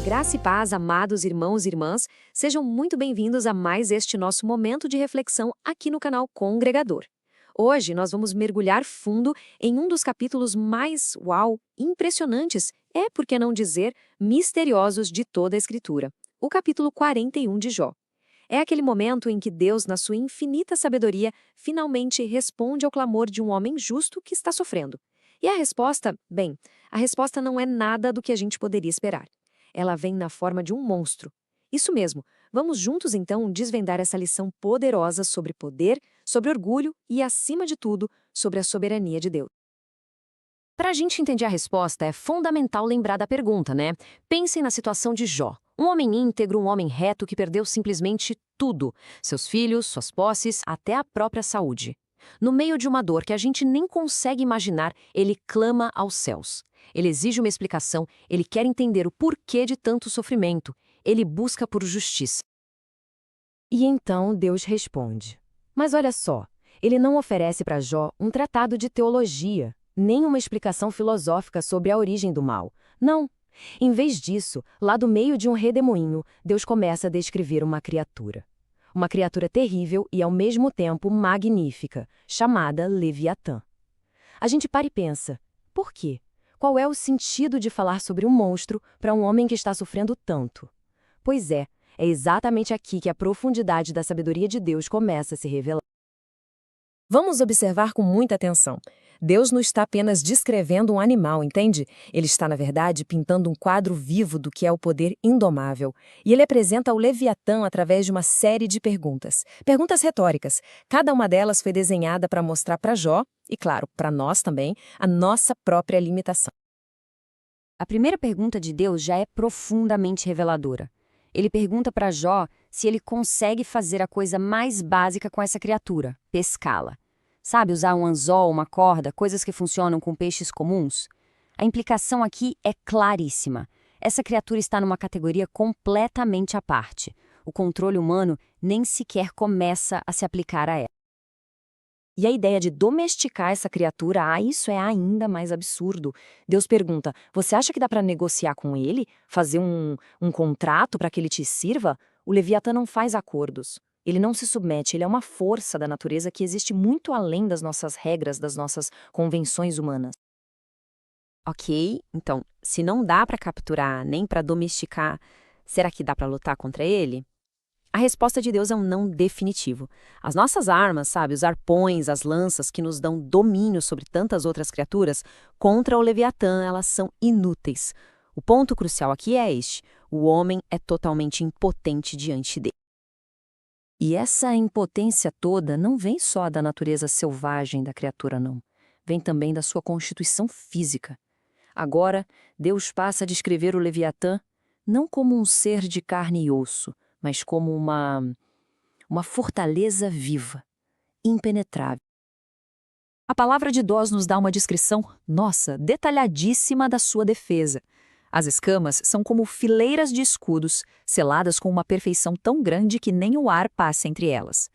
Graça e paz, amados irmãos e irmãs, sejam muito bem-vindos a mais este nosso momento de reflexão aqui no canal Congregador. Hoje nós vamos mergulhar fundo em um dos capítulos mais, impressionantes, por que não dizer, misteriosos de toda a Escritura, o capítulo 41 de Jó. É aquele momento em que Deus, na sua infinita sabedoria, finalmente responde ao clamor de um homem justo que está sofrendo. E a resposta, a resposta não é nada do que a gente poderia esperar. Ela vem na forma de um monstro. Isso mesmo, vamos juntos então desvendar essa lição poderosa sobre poder, sobre orgulho e, acima de tudo, sobre a soberania de Deus. Para a gente entender a resposta, é fundamental lembrar da pergunta, né? Pensem na situação de Jó. Um homem íntegro, um homem reto que perdeu simplesmente tudo. Seus filhos, suas posses, até a própria saúde. No meio de uma dor que a gente nem consegue imaginar, ele clama aos céus. Ele exige uma explicação, ele quer entender o porquê de tanto sofrimento. Ele busca por justiça. E então Deus responde. Mas olha só, ele não oferece para Jó um tratado de teologia, nem uma explicação filosófica sobre a origem do mal. Não. Em vez disso, lá do meio de um redemoinho, Deus começa a descrever uma criatura. Uma criatura terrível e, ao mesmo tempo, magnífica, chamada Leviatã. A gente para e pensa, por quê? Qual é o sentido de falar sobre um monstro para um homem que está sofrendo tanto? Pois é exatamente aqui que a profundidade da sabedoria de Deus começa a se revelar. Vamos observar com muita atenção. Deus não está apenas descrevendo um animal, entende? Ele está, na verdade, pintando um quadro vivo do que é o poder indomável. E ele apresenta o Leviatã através de uma série de perguntas. Perguntas retóricas. Cada uma delas foi desenhada para mostrar para Jó, e claro, para nós também, a nossa própria limitação. A primeira pergunta de Deus já é profundamente reveladora. Ele pergunta para Jó se ele consegue fazer a coisa mais básica com essa criatura, pescá-la. Sabe, usar um anzol, uma corda, coisas que funcionam com peixes comuns? A implicação aqui é claríssima. Essa criatura está numa categoria completamente à parte. O controle humano nem sequer começa a se aplicar a ela. E a ideia de domesticar essa criatura, isso é ainda mais absurdo. Deus pergunta, você acha que dá para negociar com ele? Fazer um contrato para que ele te sirva? O Leviatã não faz acordos. Ele não se submete, ele é uma força da natureza que existe muito além das nossas regras, das nossas convenções humanas. Ok, então, se não dá para capturar nem para domesticar, será que dá para lutar contra ele? A resposta de Deus é um não definitivo. As nossas armas, os arpões, as lanças que nos dão domínio sobre tantas outras criaturas, contra o Leviatã, elas são inúteis. O ponto crucial aqui é este: o homem é totalmente impotente diante dele. E essa impotência toda não vem só da natureza selvagem da criatura, não. Vem também da sua constituição física. Agora, Deus passa a descrever o Leviatã não como um ser de carne e osso, mas como uma fortaleza viva, impenetrável. A palavra de Deus nos dá uma descrição, detalhadíssima da sua defesa. As escamas são como fileiras de escudos, seladas com uma perfeição tão grande que nem o ar passa entre elas.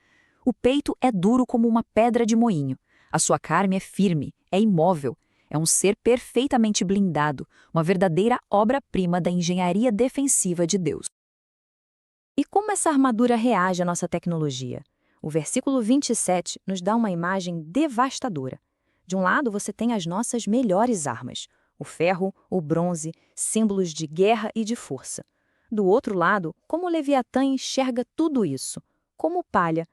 O peito é duro como uma pedra de moinho. A sua carne é firme, é imóvel. É um ser perfeitamente blindado, uma verdadeira obra-prima da engenharia defensiva de Deus. E como essa armadura reage à nossa tecnologia? O versículo 27 nos dá uma imagem devastadora. De um lado, você tem as nossas melhores armas, o ferro, o bronze, símbolos de guerra e de força. Do outro lado, como o Leviatã enxerga tudo isso? Como palha,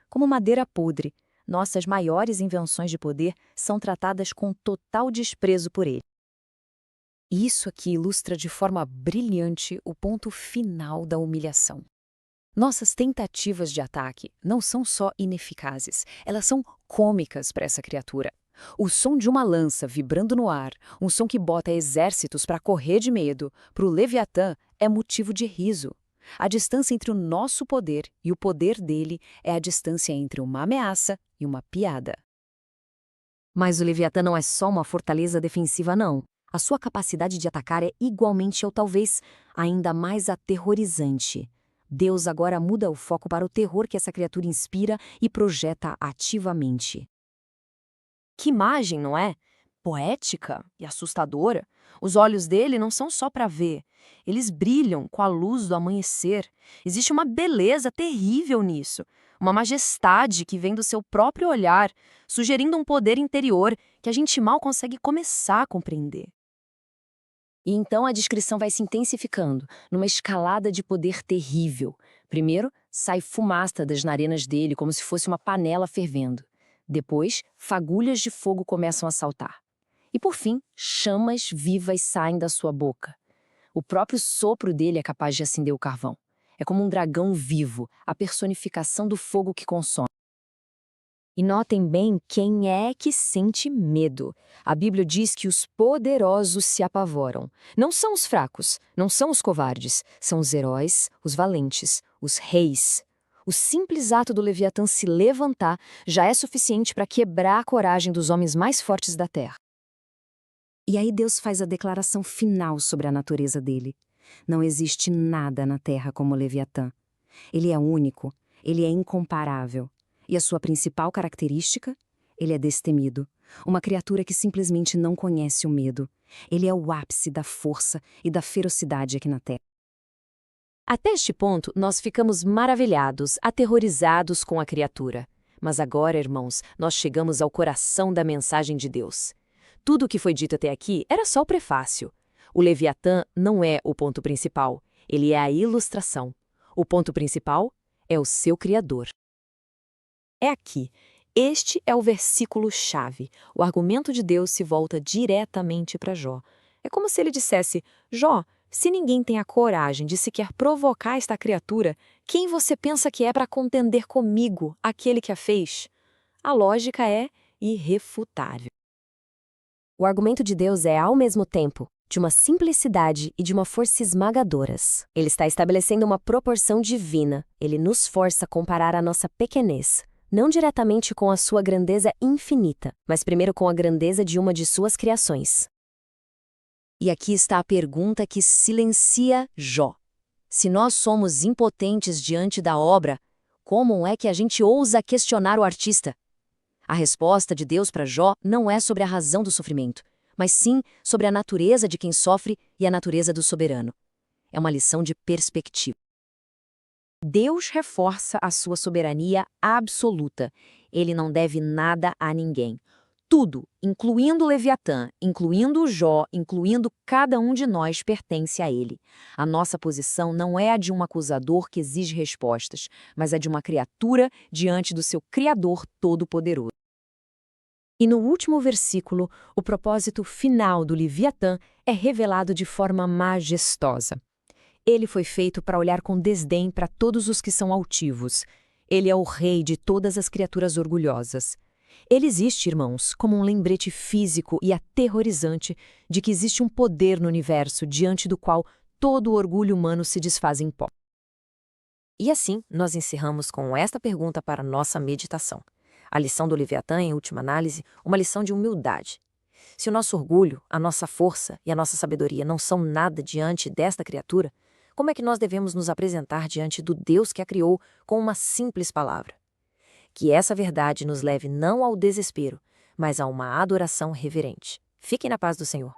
como madeira podre. Nossas maiores invenções de poder são tratadas com total desprezo por ele. Isso aqui ilustra de forma brilhante o ponto final da humilhação. Nossas tentativas de ataque não são só ineficazes, elas são cômicas para essa criatura. O som de uma lança vibrando no ar, um som que bota exércitos para correr de medo, para o Leviatã é motivo de riso. A distância entre o nosso poder e o poder dele é a distância entre uma ameaça e uma piada. Mas o Leviatã não é só uma fortaleza defensiva, não. A sua capacidade de atacar é igualmente ou talvez ainda mais aterrorizante. Deus agora muda o foco para o terror que essa criatura inspira e projeta ativamente. Que imagem, não é? poética e assustadora. Os olhos dele não são só para ver, eles brilham com a luz do amanhecer. Existe uma beleza terrível nisso, uma majestade que vem do seu próprio olhar, sugerindo um poder interior que a gente mal consegue começar a compreender. E então a descrição vai se intensificando, numa escalada de poder terrível. Primeiro, sai fumaça das narinas dele como se fosse uma panela fervendo. Depois, fagulhas de fogo começam a saltar. E por fim, chamas vivas saem da sua boca. O próprio sopro dele é capaz de acender o carvão. É como um dragão vivo, a personificação do fogo que consome. E notem bem quem é que sente medo. A Bíblia diz que os poderosos se apavoram. Não são os fracos, não são os covardes, são os heróis, os valentes, os reis. O simples ato do Leviatã se levantar já é suficiente para quebrar a coragem dos homens mais fortes da terra. E aí Deus faz a declaração final sobre a natureza dele. Não existe nada na terra como o Leviatã. Ele é único, ele é incomparável. E a sua principal característica? Ele é destemido. Uma criatura que simplesmente não conhece o medo. Ele é o ápice da força e da ferocidade aqui na Terra. Até este ponto, nós ficamos maravilhados, aterrorizados com a criatura. Mas agora, irmãos, nós chegamos ao coração da mensagem de Deus. Tudo o que foi dito até aqui era só o prefácio. O Leviatã não é o ponto principal. Ele é a ilustração. O ponto principal é o seu Criador. É aqui. Este é o versículo-chave. O argumento de Deus se volta diretamente para Jó. É como se ele dissesse: Jó, se ninguém tem a coragem de sequer provocar esta criatura, quem você pensa que é para contender comigo, aquele que a fez? A lógica é irrefutável. O argumento de Deus é, ao mesmo tempo, de uma simplicidade e de uma força esmagadoras. Ele está estabelecendo uma proporção divina. Ele nos força a comparar a nossa pequenez, não diretamente com a sua grandeza infinita, mas primeiro com a grandeza de uma de suas criações. E aqui está a pergunta que silencia Jó. Se nós somos impotentes diante da obra, como é que a gente ousa questionar o artista? A resposta de Deus para Jó não é sobre a razão do sofrimento, mas sim sobre a natureza de quem sofre e a natureza do soberano. É uma lição de perspectiva. Deus reforça a sua soberania absoluta. Ele não deve nada a ninguém. Tudo, incluindo o Leviatã, incluindo o Jó, incluindo cada um de nós, pertence a ele. A nossa posição não é a de um acusador que exige respostas, mas a de uma criatura diante do seu Criador Todo-Poderoso. E no último versículo, o propósito final do Leviatã é revelado de forma majestosa. Ele foi feito para olhar com desdém para todos os que são altivos. Ele é o rei de todas as criaturas orgulhosas. Ele existe, irmãos, como um lembrete físico e aterrorizante de que existe um poder no universo diante do qual todo o orgulho humano se desfaz em pó. E assim, nós encerramos com esta pergunta para nossa meditação. A lição do Leviatã, em última análise, uma lição de humildade. Se o nosso orgulho, a nossa força e a nossa sabedoria não são nada diante desta criatura, como é que nós devemos nos apresentar diante do Deus que a criou com uma simples palavra? Que essa verdade nos leve não ao desespero, mas a uma adoração reverente. Fiquem na paz do Senhor.